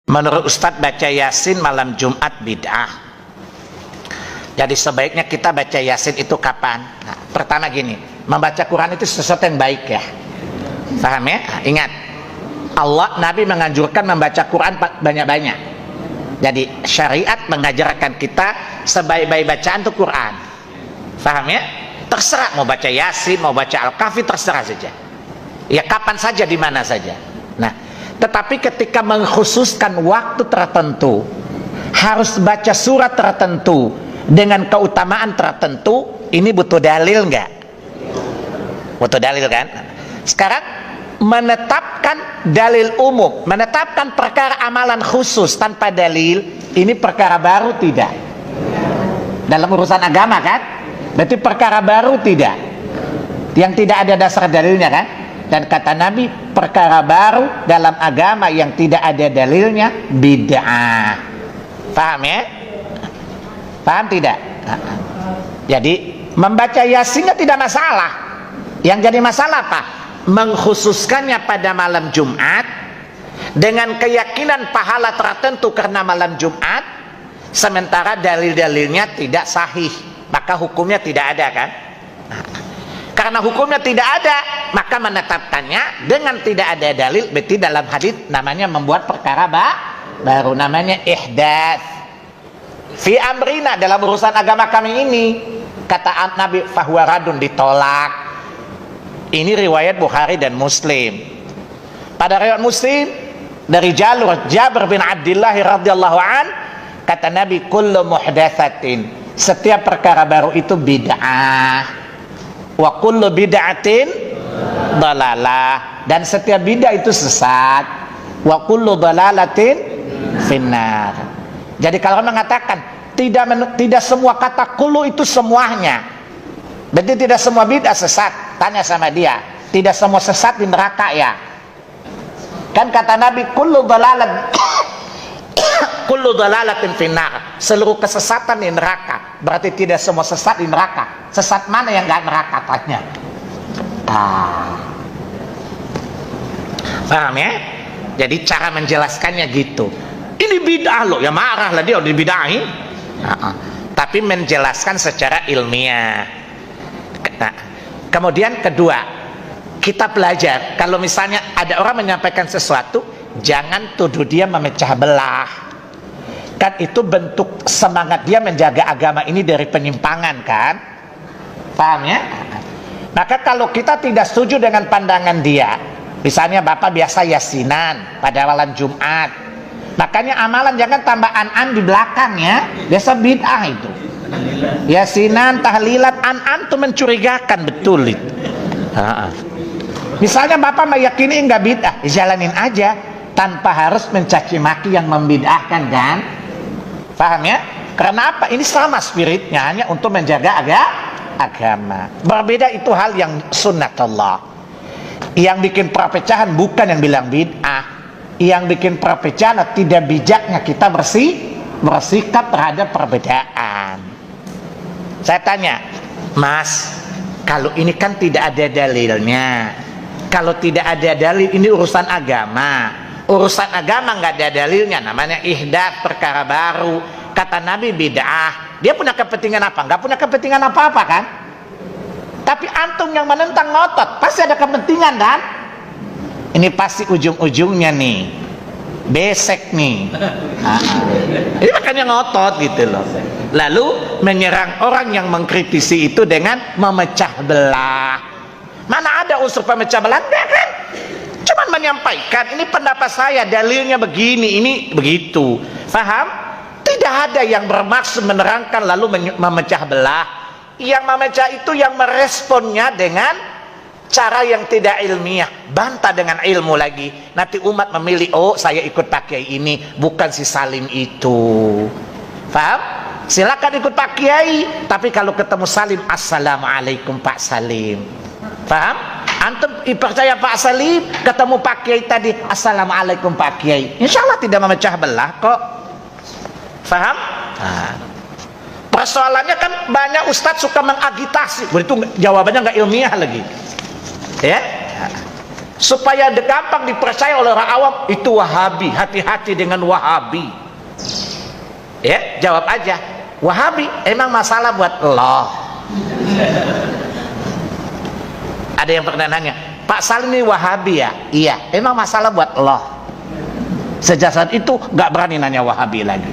Menurut Ustadz, baca Yasin malam Jumat bid'ah. Jadi sebaiknya kita baca Yasin itu kapan? Nah, pertama gini, membaca Quran itu sesuatu yang baik ya. Paham ya? Ingat, Allah, Nabi menganjurkan membaca Quran banyak-banyak. Jadi syariat mengajarkan kita sebaik-baik bacaan itu Quran. Paham ya? Terserah mau baca Yasin, mau baca Al-Kahfi, terserah saja. Ya kapan saja, di mana saja. Nah, tetapi ketika mengkhususkan waktu tertentu, harus baca surat tertentu dengan keutamaan tertentu, ini butuh dalil nggak? Butuh dalil kan? Sekarang menetapkan dalil umum, menetapkan perkara amalan khusus tanpa dalil, ini perkara baru tidak? Dalam urusan agama kan? Berarti perkara baru tidak? Yang tidak ada dasar dalilnya kan? Dan kata Nabi, perkara baru dalam agama yang tidak ada dalilnya bid'ah. Paham ya? Paham tidak? Jadi membaca Yasin tidak masalah. Yang jadi masalah apa? Mengkhususkannya pada malam Jumat dengan keyakinan pahala tertentu karena malam Jumat, sementara dalil-dalilnya tidak sahih, maka hukumnya tidak ada kan? Karena hukumnya tidak ada, maka menetapkannya dengan tidak ada dalil, berarti dalam hadis namanya membuat perkara baru, namanya ihdaats. Fi amrina, dalam urusan agama kami ini, kata Nabi, fahuwa radun, ditolak. Ini riwayat Bukhari dan Muslim. Pada riwayat Muslim dari jalur Jabir bin Abdullah radhiyallahu an, kata Nabi, kullu muhdatsatin, setiap perkara baru itu bid'ah. Wa kullu bid'atin dalalah, dan setiap bid'ah itu sesat. Wa kullu dalalatin finnar. Jadi kalau mengatakan tidak semua kata kullu itu semuanya, berarti tidak semua bid'ah sesat. Tanya sama dia, tidak semua sesat di neraka ya? Kan kata Nabi, kullu dalalat kullu dalalatin finnar, seluruh kesesatan di neraka. Berarti tidak semua sesat di neraka. Sesat mana yang gak neraka? Tanya. Paham ya? Jadi cara menjelaskannya gitu. Ini bid'ah loh, ya marah lah dia udah dibid'ahin. Tapi menjelaskan secara ilmiah. Nah, kemudian kedua, kita belajar kalau misalnya ada orang menyampaikan sesuatu, jangan tuduh dia memecah belah. Kan itu bentuk semangat dia menjaga agama ini dari penyimpangan kan? Paham ya? Maka kalau kita tidak setuju dengan pandangan dia, misalnya bapak biasa yasinan pada malam Jumat, makanya amalan jangan tambah an-an di belakang ya, biasa bid'ah itu. Yasinan, tahlilat, an-an itu mencurigakan betul itu. Misalnya bapak meyakini enggak bid'ah, jalanin aja tanpa harus mencaci maki yang membid'ahkan kan? Paham ya? Karena apa? Ini sama spiritnya, hanya untuk menjaga agama. Berbeda itu hal yang sunnatullah. Yang bikin perpecahan bukan yang bilang bid'ah. Yang bikin perpecahan tidak bijaknya kita bersikap terhadap perbedaan. Saya tanya, Mas, kalau ini kan tidak ada dalilnya. Kalau tidak ada dalil, ini urusan agama. Urusan agama nggak ada dalilnya, namanya ihdaats, perkara baru. Kata Nabi bid'ah. Dia punya kepentingan apa? Nggak punya kepentingan apa-apa kan? Tapi antum yang menentang ngotot, pasti ada kepentingan kan? Ini pasti ujung-ujungnya nih besek nih. Ini makanya ngotot gitu loh. Lalu menyerang orang yang mengkritisi itu dengan memecah belah. Mana ada unsur pemecah belah? Enggak kan? Cuman menyampaikan, ini pendapat saya, dalilnya begini, ini begitu. Paham? Tidak ada yang bermaksud menerangkan lalu memecah belah. Yang memecah itu yang meresponnya dengan cara yang tidak ilmiah, bantah dengan ilmu lagi. Nanti umat memilih, oh saya ikut pakai ini, bukan si Salim itu. Paham? Silakan ikut Pak Kiai, tapi kalau ketemu Salim, assalamualaikum Pak Salim. Paham? Antum percaya Pak Salim, ketemu Pak Kiai tadi, assalamualaikum Pak Kiai, insya Allah tidak memecah belah kok. Paham? Persoalannya kan banyak ustadz suka mengagitasi, begitu jawabannya nggak ilmiah lagi. Ya? supaya gampang dipercaya oleh orang awam, itu Wahabi, hati-hati dengan Wahabi. Ya, jawab aja, Wahabi emang masalah buat Allah. Ada yang pernah nanya, Pak Salim ini Wahabi ya? Iya, emang masalah buat Allah. Sejak saat itu nggak berani nanya Wahabi lagi.